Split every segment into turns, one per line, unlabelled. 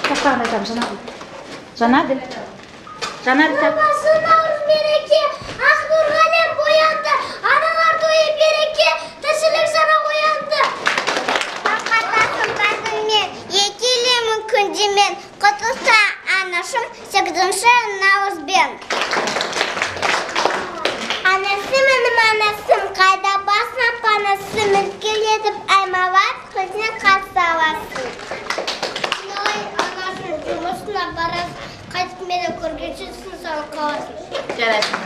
Тақтағын айтам, Жанаділ.
Babası Navruz bereke, Aknurgalen boyandı. Analar doyu bereke, taşılık sana koyandı. Hakikaten bakın men, yekilimin küncümen, kutusta anaşım, 8-шы Navruz ben. Anası benim anasım, kayda basma panası, mülkül edip aymavat, kızına kalsavasın. Anasın, cumhursunlar barası. Kaçıp beni korkuyorsun sana kavasın.
Жарайсың.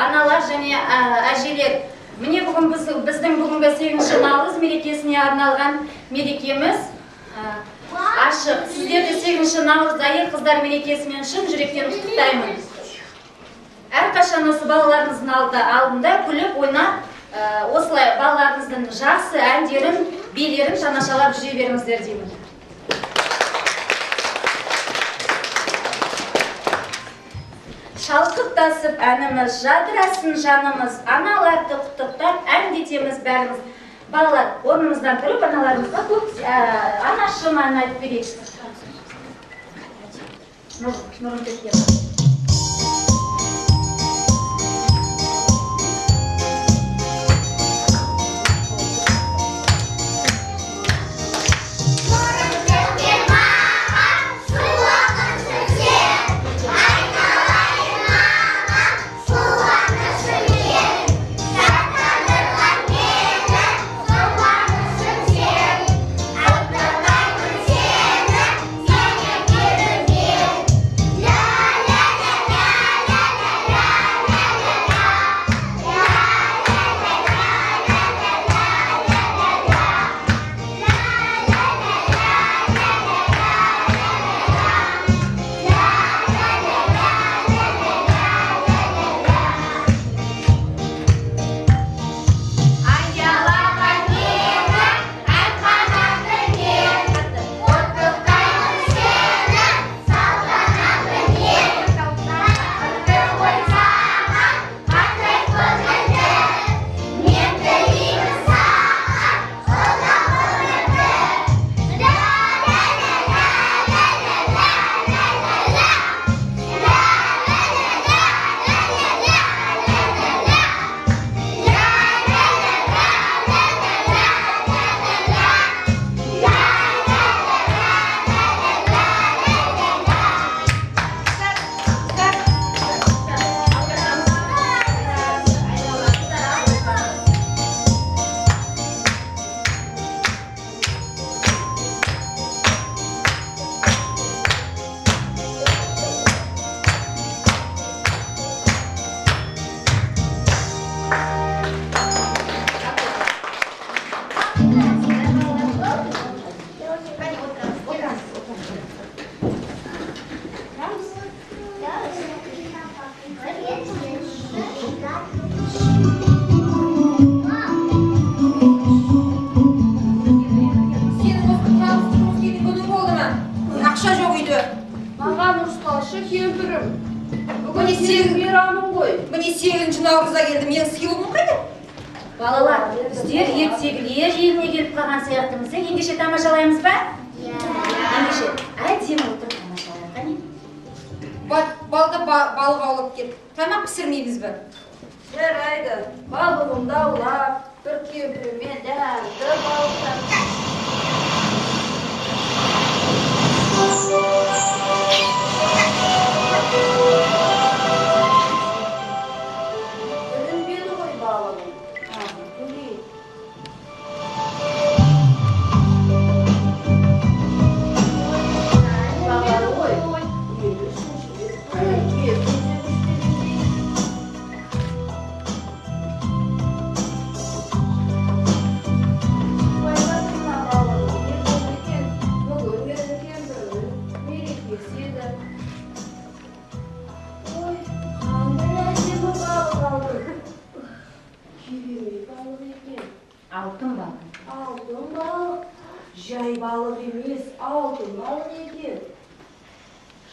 Аналар және әжелер, міне бүгін біздің бүгінгі 8-ші Наурыз мерекесіне арналған мерекеміз ашық. Сіздерді 8-ші Наурызда әйел қыздар мерекесімен шын жүректен құттықтаймын. Әрқашан осы балаларыңыздың алдында күліп ойнап, осылай балаларыңыздың жақсы әндерін, билерін тамашалап жүре беріңіздер деймін. Шалқықтасып әніміз, жадырасын жанымыз, аналарды құттықтап әндетеміз бәріміз. Балалар, орнымыздан тұрып, аналарымызға көп анашым ән айтып берейік. Нұрын кеткен.
La la
Алған ұрысташы кемпірім. Бүгін сен мейрамың ғой.
Міне 8 наурызда келді, мен сыйлығым қайда?
Балалар, біздер ертегілер еліне келіп қалған сияқтымыз. Ендеше тамашалаймыз ба? Ендеше, әдемі отырып тамашалайық, қане?
Балды балық аулап кет. Тамақ пісірмейміз бі?
Жарайды, балығымды аулап, бір кемпіріме дәмді балықтар. Білінбеді ғой балығым. Көрейік. Бағалы ғой. Енді үшінші рет көрейік.
Алтын балық.
Алтын балық. Жай балық емес, алтын балық екен.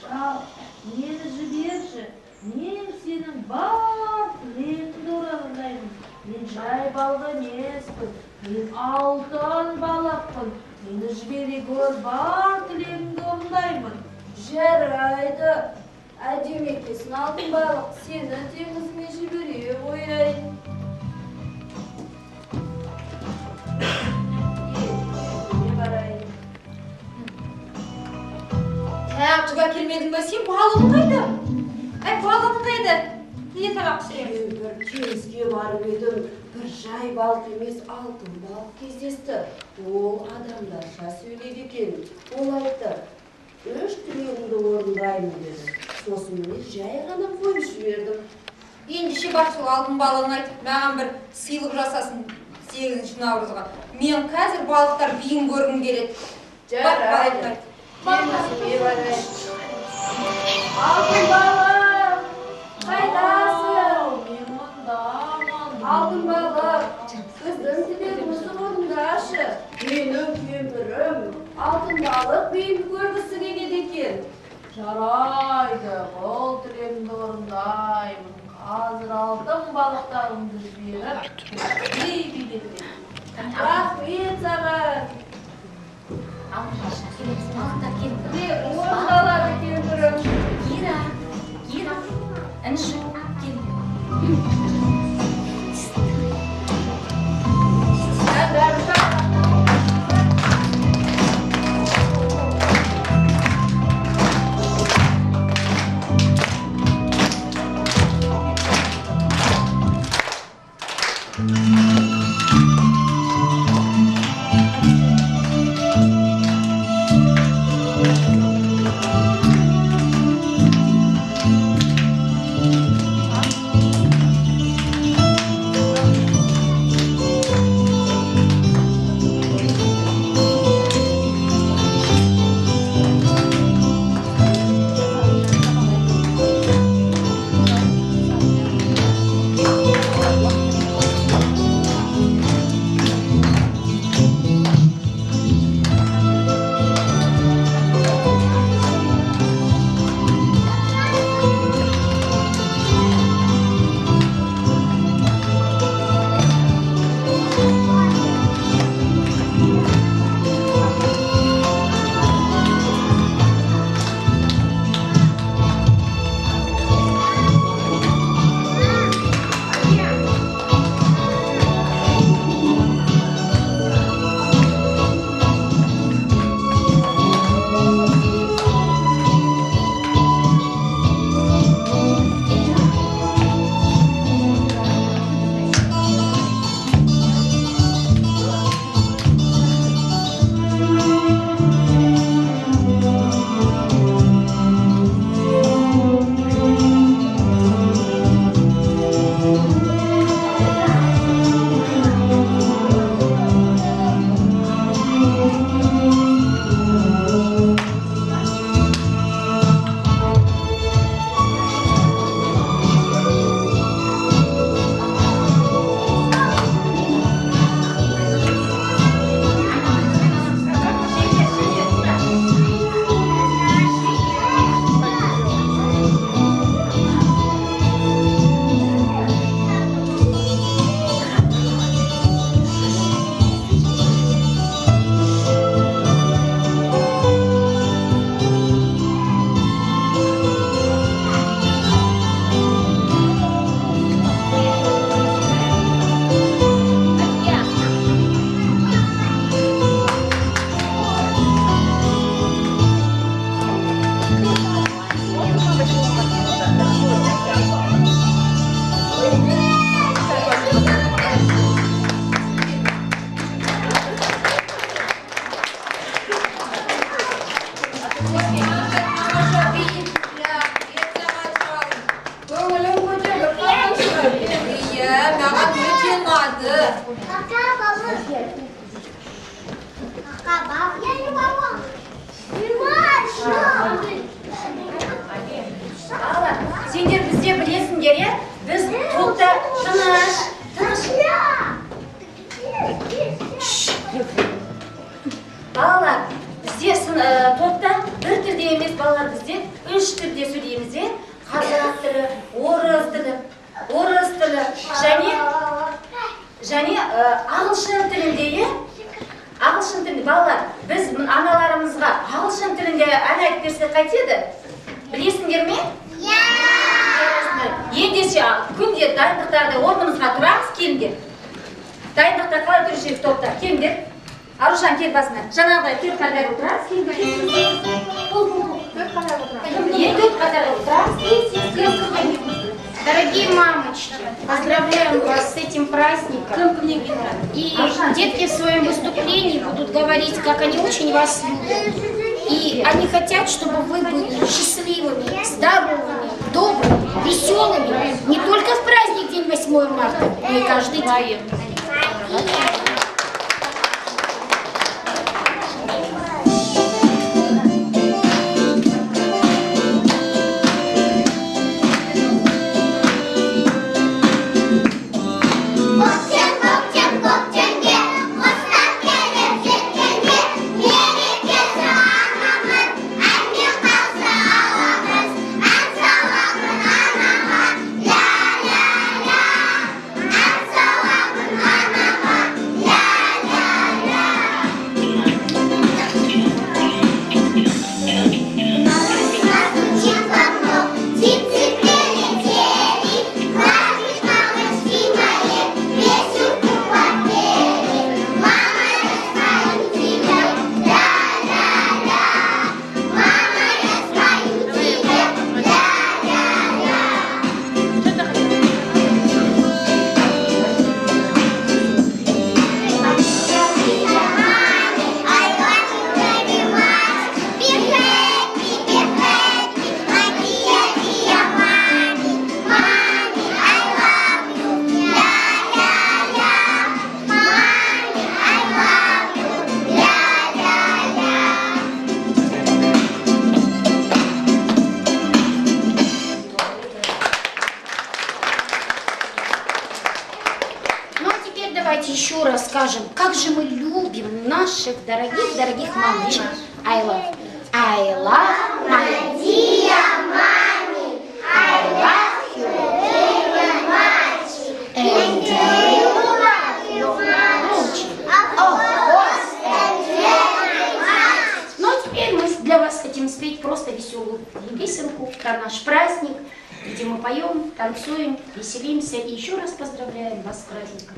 Шал, мені жіберші. Мен сенің бар тілегіңді орындаймын. Мен жай балық емеспін. Мен алтын балықпын. Мені жібере гөр, бар тілегіңді орындаймын. Жарайды. Әдемі екенсің алтын балық. Сені теңізіме жібере қояйын.
Таяқшыға келмедің бе сен? Балығың қайда? Балығың қайда? Не тамақ пісіреміз?
Бір теңізге барып едім, бір жай балық емес алтын балық кездесті. Ол адамдарша сөйлейді екен. Ол айтты, 3 тілегімді орындаймын деді. Сосын мен жай ғана қойып жібердім.
Ендеше бар сол алтын балығын айтып, маған бір сыйлық жасасын 8 наурызға. Мен қазір балықтар биін көргім келеді.
Жарайды. Теңізге барайын. Алтын балық! Қайдасың? Мен мұндамын. Алтын балық! Біздің тілегімізді орындашы. Менің кемпірім алтын балық биін көргісі келеді екен. Жарайды, бұл тілегімді орындаймын. Қазір алтын балықтарымды жіберіп, бей билетемін. Рахмет саған.
Балықтар келіп.
Орындалады кемпірім.
Кира, інжу, кел. Көңілім көтеріліп қалған.
Iya, маған өте ұнады.
Kakak bawa. Kakak bawa. Ya ini bawa.
Балалар, сендер бізде білесіңдер, иә? Біз топта тыныш. Балалар, бізде топта бір түрде емес, балалар, бізде 3 түрде сөйлейміз, иә? Қазақ тілі, орыс тілі, және ағылшын тілінде, иә? Ағылшын тілінде, балалар, біз аналарымызға ағылшын тілінде ән айтып берсек қайтеді? Білесіңдер ме? Ендеше күнде дайындықтарды орнымызға тұрамыз, келіңдер. Дайындықта қалай тұрыш едік топта? Келіңдер. Арушан, кел басына. Жаңағыдай 4 қатарға отырамыз. Келіңдер. 4 қатарға отырамыз.
Дорогие мамочки, поздравляем вас с этим праздником. И детки в своем выступлении будут говорить, как они очень вас любят. И они хотят, чтобы вы были счастливыми, здоровыми, добрыми, веселыми. Не только в праздник день 8 марта, но и каждый день. Давайте еще раз скажем, как же мы любим наших дорогих мамочек. I love my dear mommy. I love you very much. And do you love your mommy? Of course, and very much. Ну а теперь мы для вас хотим спеть просто веселую песенку про наш праздник, где мы поем, танцуем, веселимся и еще раз поздравляем вас с праздником.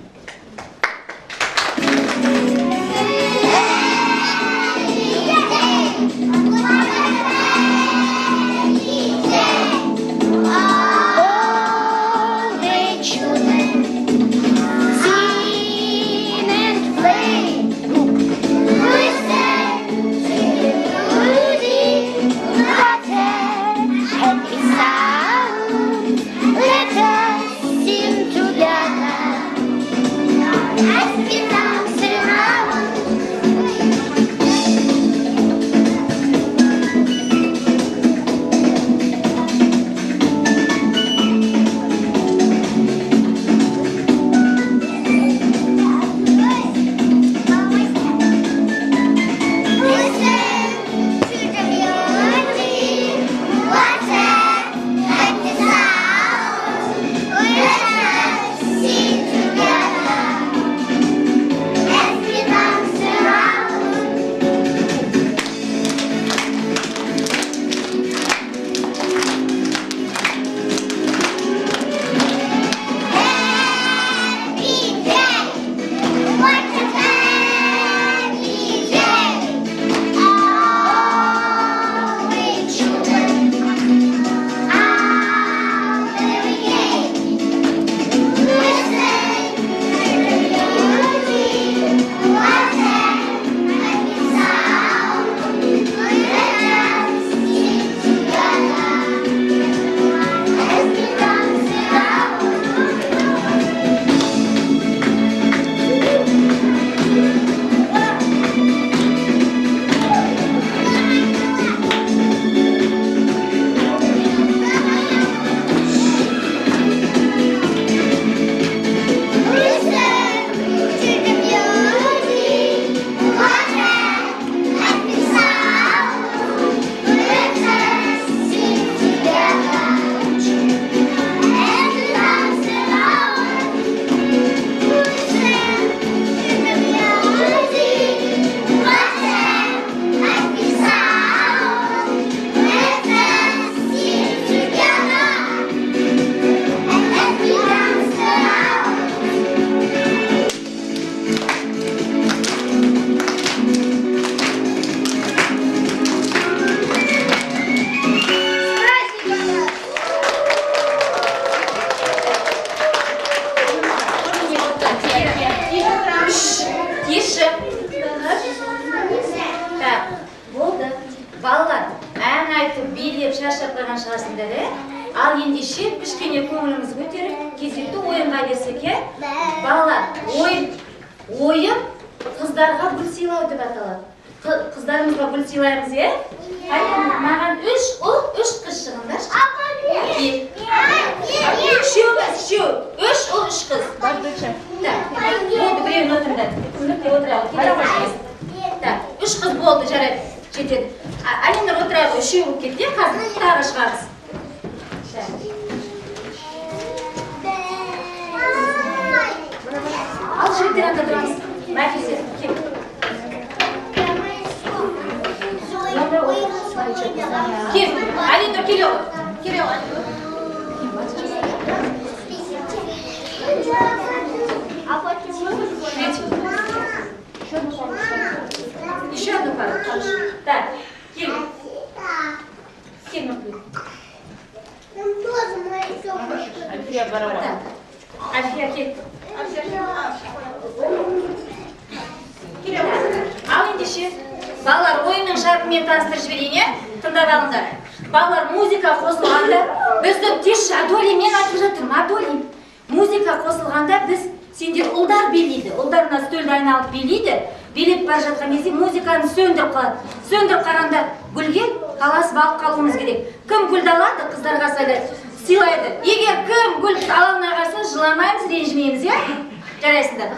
деп шаршап қалған шығарсыңдар, ал ендеше кішкене көңіліміз көтеріп, кезекті ойынға берсек, балалар, ойын қыздарға гүл сыйлау деп аталады. Қыздарымызға гүл сыйлаймыз, маған 3 ұл, 3 қыз шығыңдар. Үшеу, 3 ұл, 3 қыз. Болды, біреуін отырыңдар. Күндікте отырады. 3 қыз болды, жарайды, жетеді. Әлемдер отырады, 3 болып кетті, қазір тағы шығарыз. Ал жігіттерді тұрыңыз. Мәфисе, кел. Кел, Әлемдер келе ғой. Еще одну пару. Так, кел. Кел, Маклюк.
Альфия Барова.
Альфия, кел. Ал ендеше, балалар ойынның шартымен таныстырып жіберейін, тыңдап алыңдар. Балалар музыка қосылғанда, біздің тез Адоли, мен айтып жатырмын, Адоли. Музыка қосылғанда біз сендер ұлдар билейді, ұлдарына стөлді айналып билейді, билеп бара жатқан кезде музыканы сөндіріп қалады. Сөндіріп қаранда гүлге қаласып алып қалуымыз керек. Кім гүлді алады, қыздарға сыйлайды. Егер кім гүл ала алмай қалса, жыламаймыз, ренжімейміз, жарайсыңдар.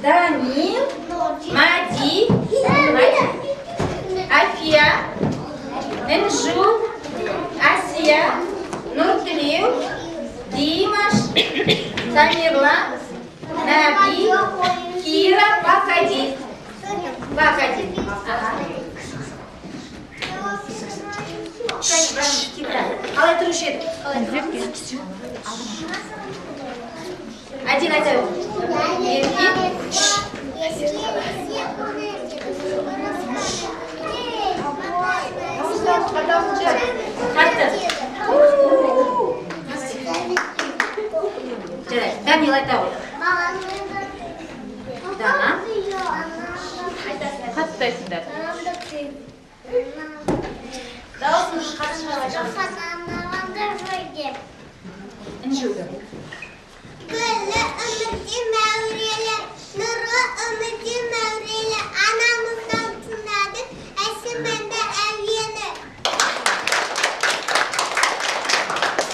Данил, Мади, Альфия, Энжу, Асия, Нуртилеу, Димаш, Тамерлан, Наби, Кира, Бакади. Бакади. Ага. turuş edi. Один ayta. Qaytdi. Jaraydi. Danil ayta. Dana.
Katta esindar.
Dağılsın qatışqa. Injuda.
Gülü ümidi mevreli, nuru ümidi mevreli, anamızdan tünadı, esimende evyeni.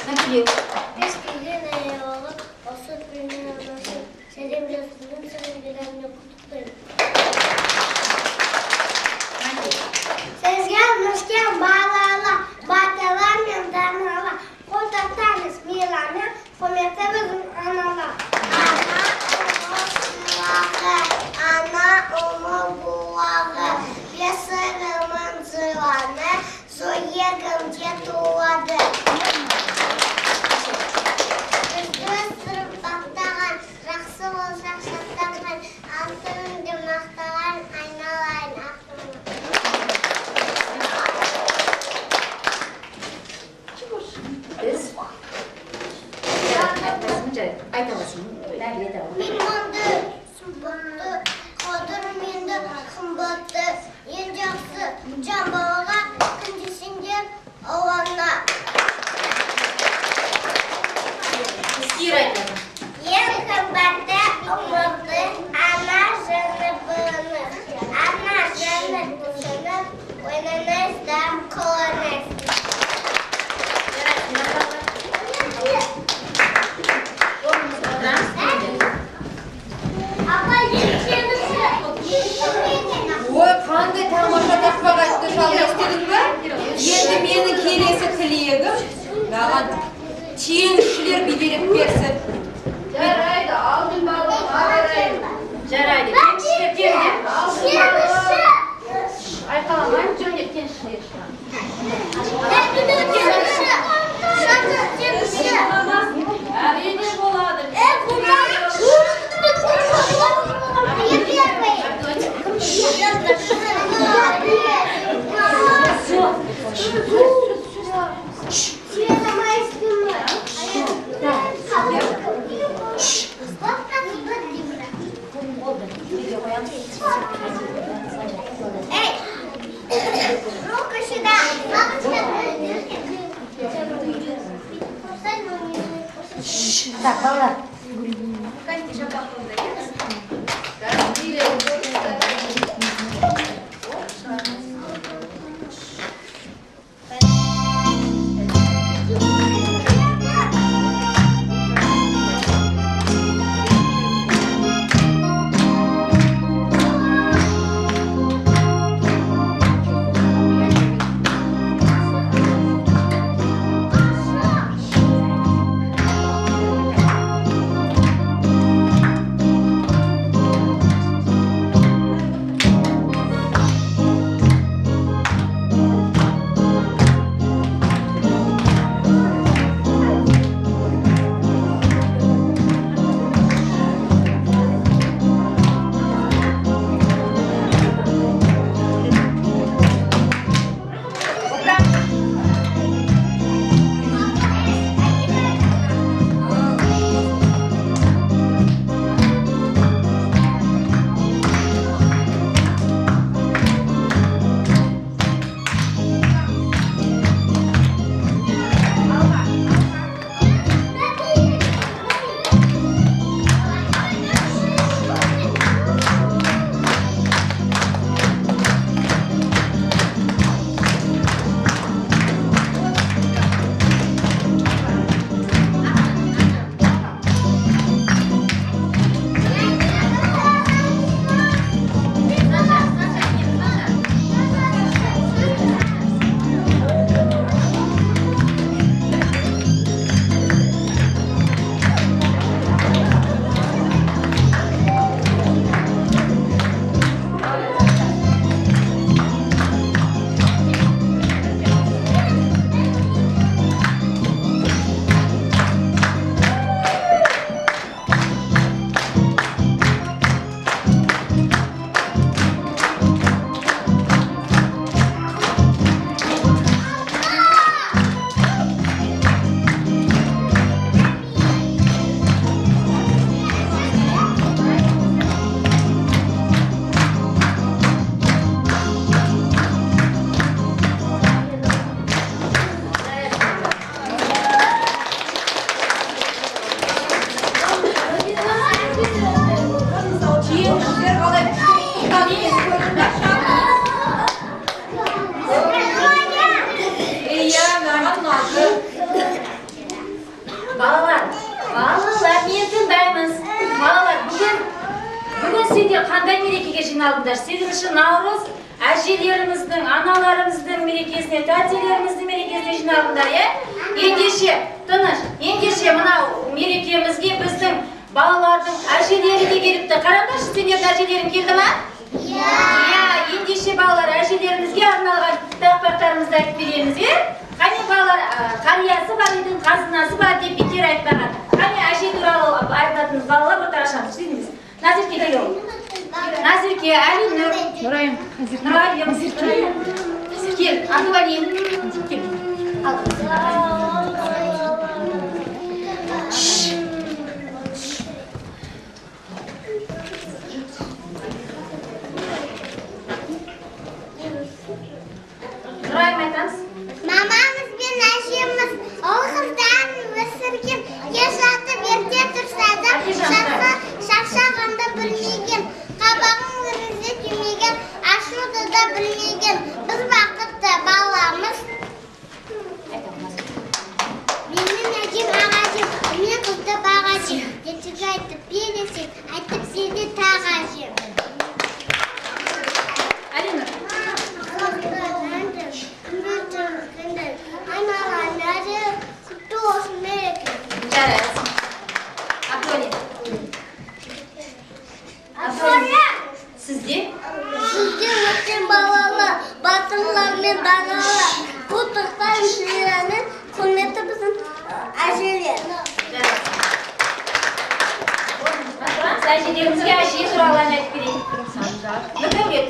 Nakiliyor.
Beş bilin ayağı, osur bilin anası, selimle sızın, sevgilerimle kutuplayın. Sezgen, müşken, bağlala, batalarla, darnala, kodatanız, milana, komete bizim anala. Ana umu buvağı, yasırımın zıvanı, soyegim cetuvadı. Üstüme sırıp baktağın, raksı olsak şattağın, altının dümaqtağın, aynalayın aklımı.
Biz ayta alasın.
Limondu, subatdı, kodur mindi, kımbatdı, yencaksi, jambağa, kıncısınca, ovanla.
Sir ayta.
Yen kımbattı, umutlu, ana jını bığını, ana jını düşünür, oynanızdan kovanız. Apa yetişemisi,
Ой, qanday tamasha taqpaq aytdi, shal eshitdingmi? Endi meni kelesi tilagim mаған teң kishilar bidirib bersin.
Жарайды, алдын балым, ағарайын.
Жарайды. Кемшілер теңде.
şemisi.
Айқаламай, жөнеп кемшілер. Әрине болады.
Рука сюда.
Так, балалар. 8 наурыз әжелеріміздің, аналарымыздың мерекесіне, тәтелеріміздің мерекесіне жиналыңдар, Ендеше, тыныш, ендеше мынау мерекемізге біздің балалардың әжелері де келіпті. Қараңдаршы, сендердің әжелерің келді ма? Ендеше балалар, әжелерімізге арналған тақпақтарымызды айтып береміз, Қане балалар, қариясы бар үйдің қазынасы бар деп бекер айтпаған. Қане әже туралы айтатын балалар отыра шамыз, дейміз. Назерке келу. Назерке, Әлинұр. Нұрайым. Нұрайым. Кел, Антуалин. Кел. Нұрайым айтаңыз.
Мамамыз бен әжеміз ол қыздан өсірген, кеш жатып ерте тұрса да шаршағанды білмеген, қабағын өрізе түймеген, ашуды да білмеген. Біз бақытты баламыз. Менің әжем ағажем, мен қызды бағажем. Жетігі айтып бересек, айтып сені тағажем.
Әлинұр. Sizde?
Sizde өткен балалы, батырлар мен даналы, құттықтар үшілерінің құрметті біздің әжелер.
Әжелерімізге әже туралы айтып берейін. Нұрдәулет.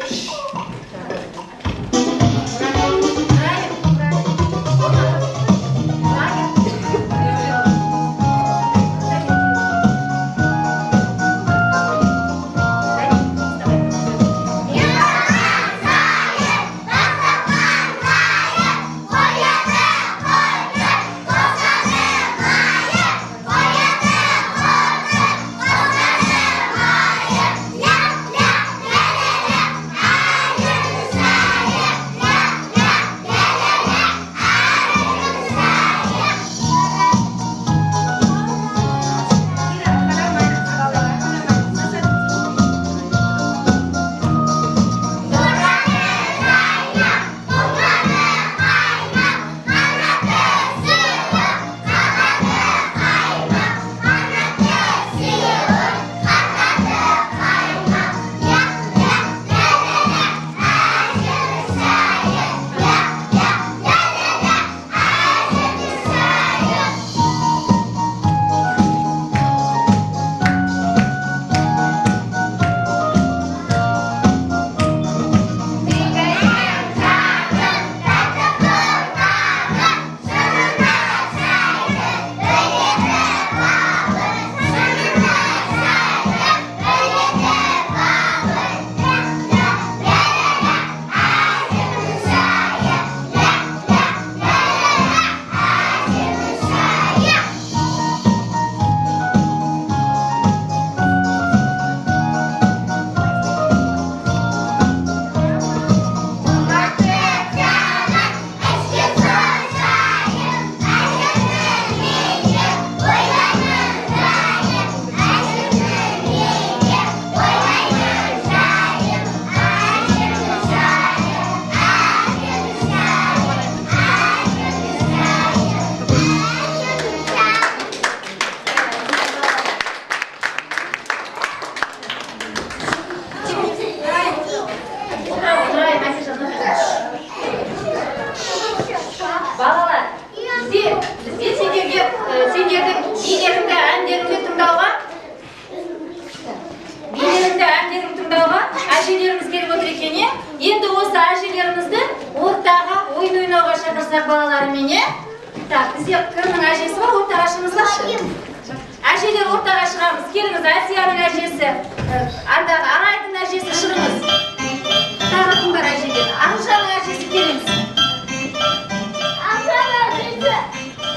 әжелеріміз келіп отыр екен, енді осы әжелерімізді ортаға ойын ойнауға шақырсақ балаларымен, так, бізде кімнің әжесі бар, ортаға шығыңыздаршы. Әжелер ортаға шығамыз. Келіңіз, Әсияның әжесі, ардағы Арайдың әжесі шығыңыз. Тағы кім бар әжелер? Аружанның әжесі келіңіз.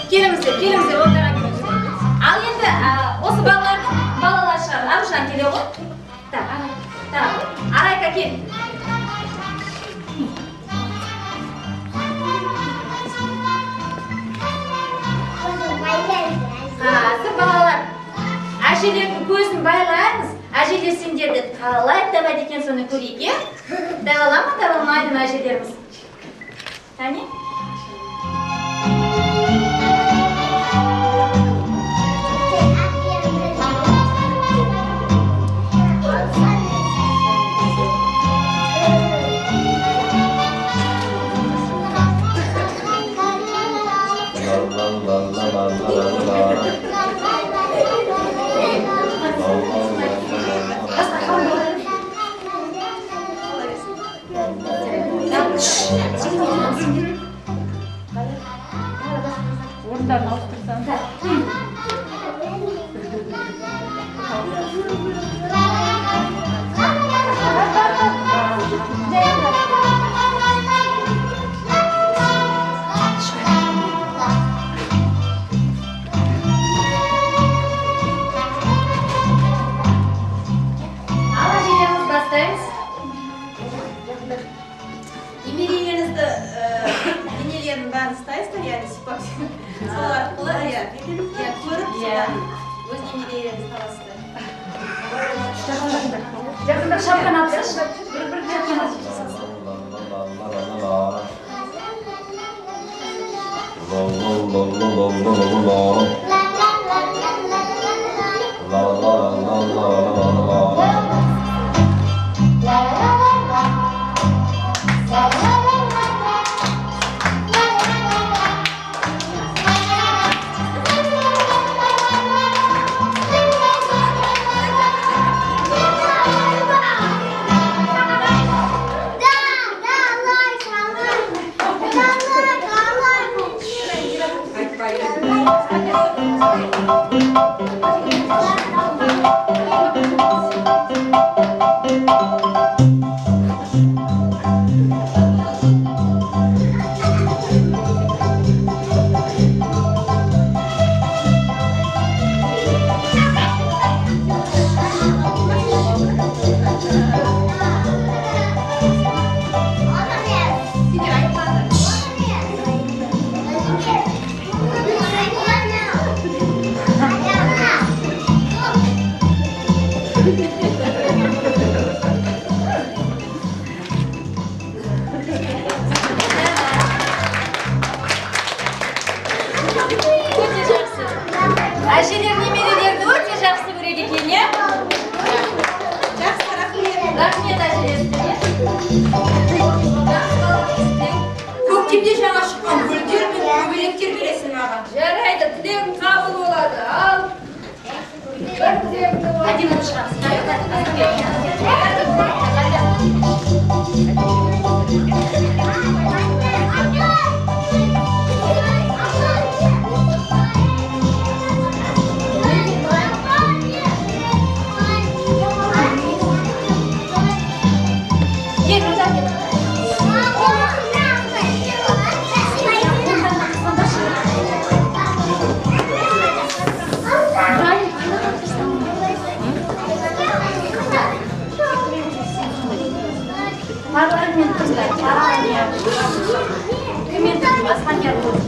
Келіңіздер, ортаға келіңіздер. Ал енді осы балалардың балалар шығар. Аружан келе ғой. Так, Арайка кел. Қазір балалар, әжелердің көзін байлаймыз, әжелер сендерді қалай табады екен соны көрейік, е? Табала ма, табалмайды ма әжелеріміз? Тәне?
Орындарын ауыстырсаң.
Ал әжелеріміз бастаймыз.
Немерелеріңізді денелерінің бәрін ұстайсыздар, яғни сипап сол арқылы көріп содан өз немерелеріңізді табасыздар.
Жақында шапқан атсыз, бір шапқан атсыз. Әжелер немерелерді өте жақсы көреді екен, е?
Жақсы, рахмет.
Рахмет әжелеріне.
Көктемде жаңа шыққан гүлдер мен көбелектер бересің маған.
Жарайды, тілегің қабыл болады. Ал. Один парламент қыздар, парламент. Үкімет басқан жер болды.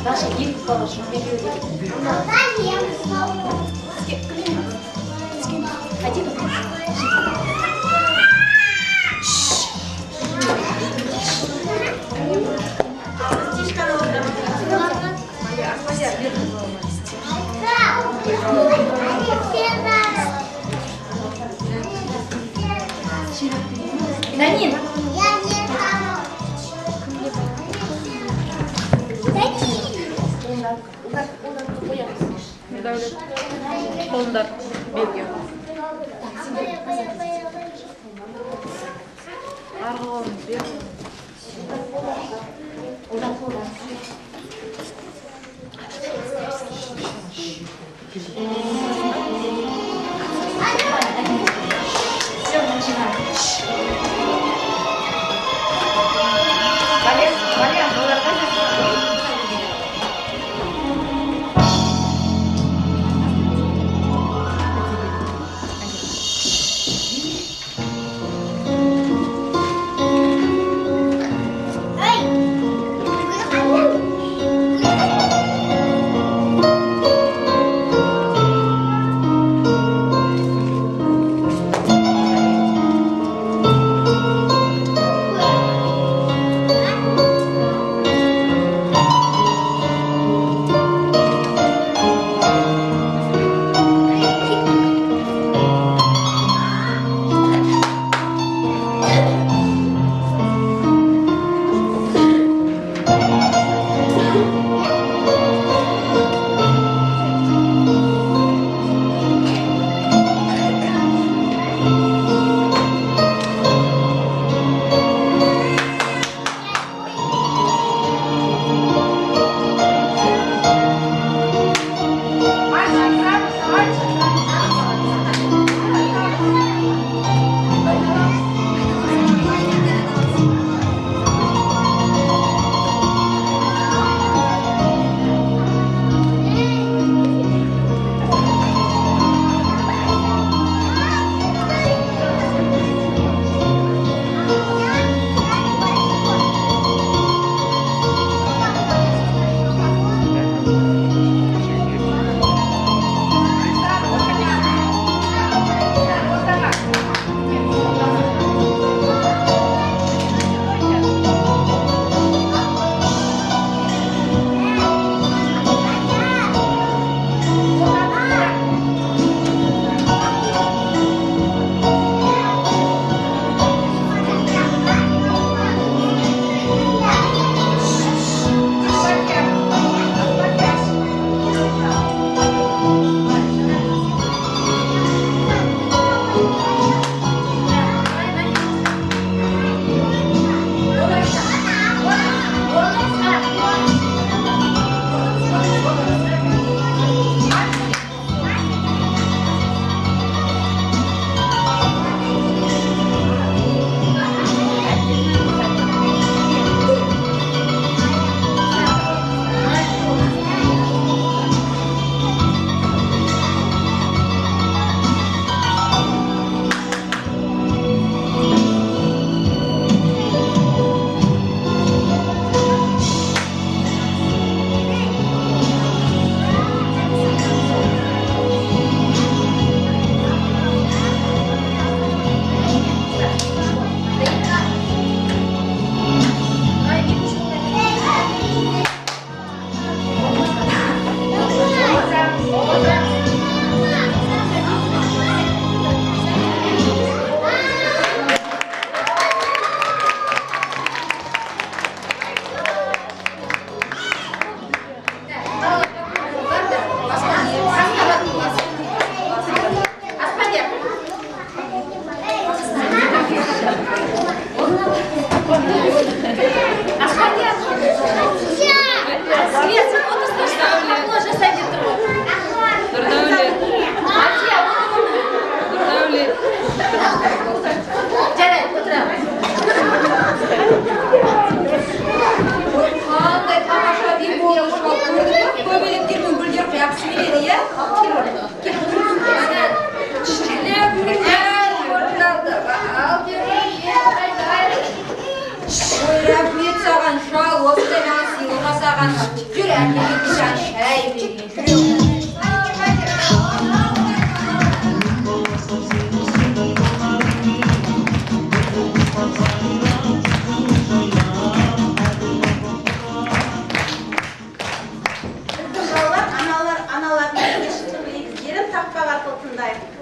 Даша, екі қалышы. Данин.
Қолындар берген. Арғы қолын бер.
Все, начинаем. Валер,
Ой!
Рахмет саған шал, осындай маған сыйлық жасаған. Жүр әкелген саған шай берген. Жүр.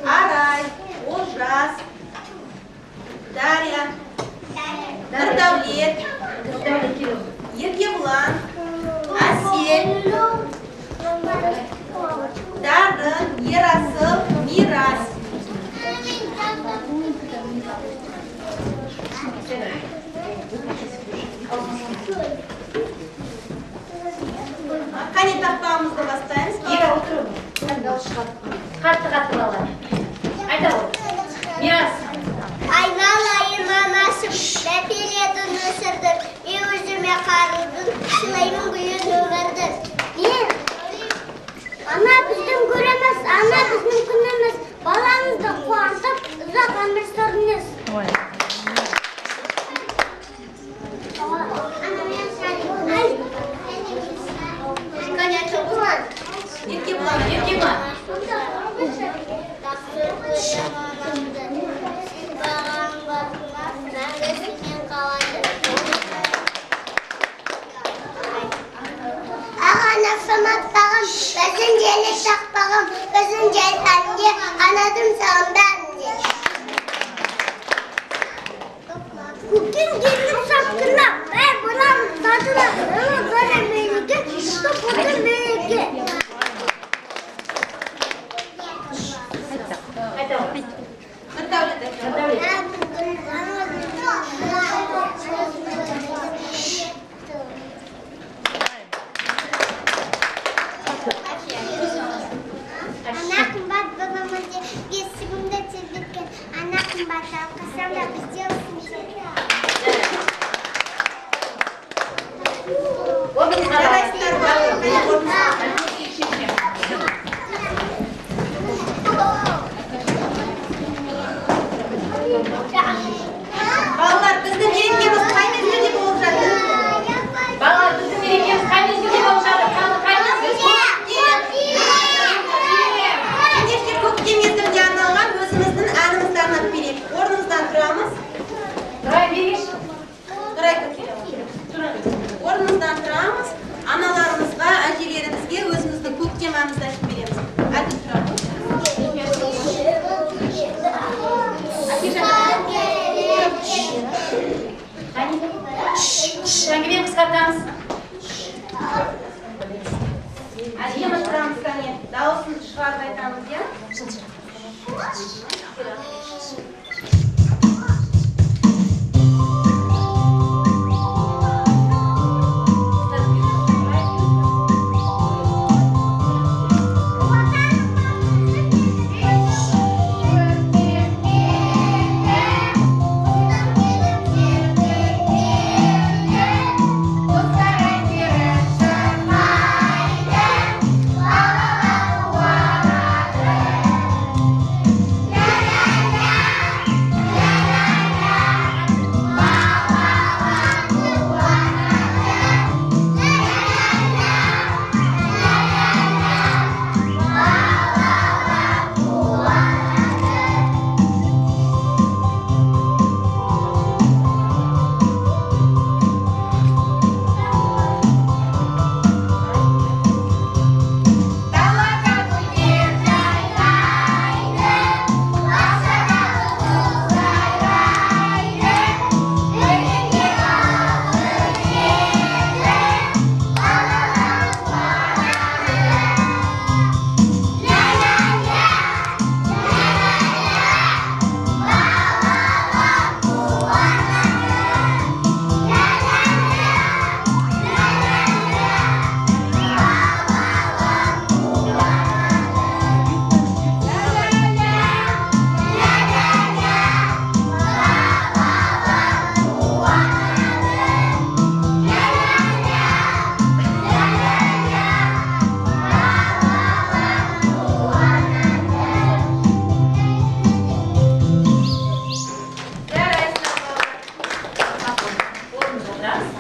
Арай, Олжас, Дарья, Нұрдәулет, Еркебұлан, Әсел, Дарын, Ерасыл, Мирас. Қане тақпағымызды бастаймыз.
Қатты балалар. Айта ол. Мирас.
Айналайын анашым, бәпеледін өсірдір, өзіме қарудың, сылаймын бұйын өмірді. Ана біздің көреміз, ана біздің күніміз, балаңызды қуантып, ұзақ өмір сүріңіз.
Еркебұлан.
Саматтағым, өзін желі шақпағым, өзін жайтанге, анадым сағым бәрінде. Көктен келіп шаптырлап, бәй бұлам сатылап, ұлы ғана менеке, ұстып ұлды менеке.
Айта ол.
Анақ
шығарып айтамыз, иә?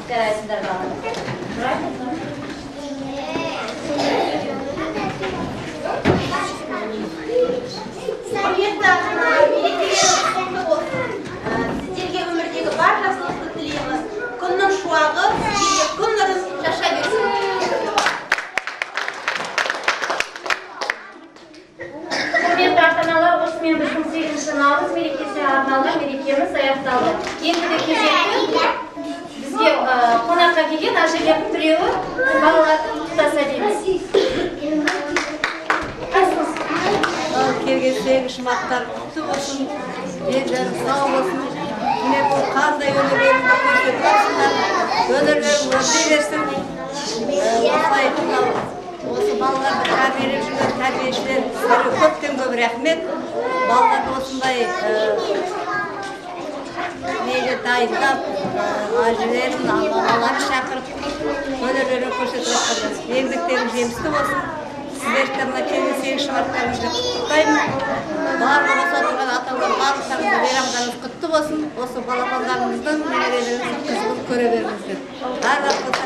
Жарайсыңдар балалар.
Құрметті ата-аналар, мерекелеріңіз құтты болсын. Сіздерге өмірдегі бар жақсылықты тілейміз. Күннің шуағы сіздерге күн нұрын шаша берсін.
Құрметті ата-аналар, осымен біздің 8-ші наурыз мерекесіне арналған мерекеміз аяқталды. Ендігі кезекте бізге қонаққа келген әжелер тілеуі балаларды құттықтаса дейміз.
Келген 8 шымақтар құтты болсын, елдері сау болсын. Міне бұл қандай өнерлеріңді көрсетіп жатсыңдар, өнерлерің өрдей берсін. Осылай осы балаларды тәрбиелеп жүрген тәрбиешілер сіздерге көптен көп рахмет. Балаларды осындай неге дайындап, әжелерін, аналарын шақырып, өнерлерін көрсетіп жатқандар. Еңбектерің жемісті болсын. Сіздерді мына келген 8 шымақтарыңызды құттықтаймын. Барлығы осы отырған аталар барлықтарыңызды мейрамдарыңыз құтты болсын. Осы балапандарыңыздың немерелеріңіздің қызығын көре беріңіздер. Әр уақытта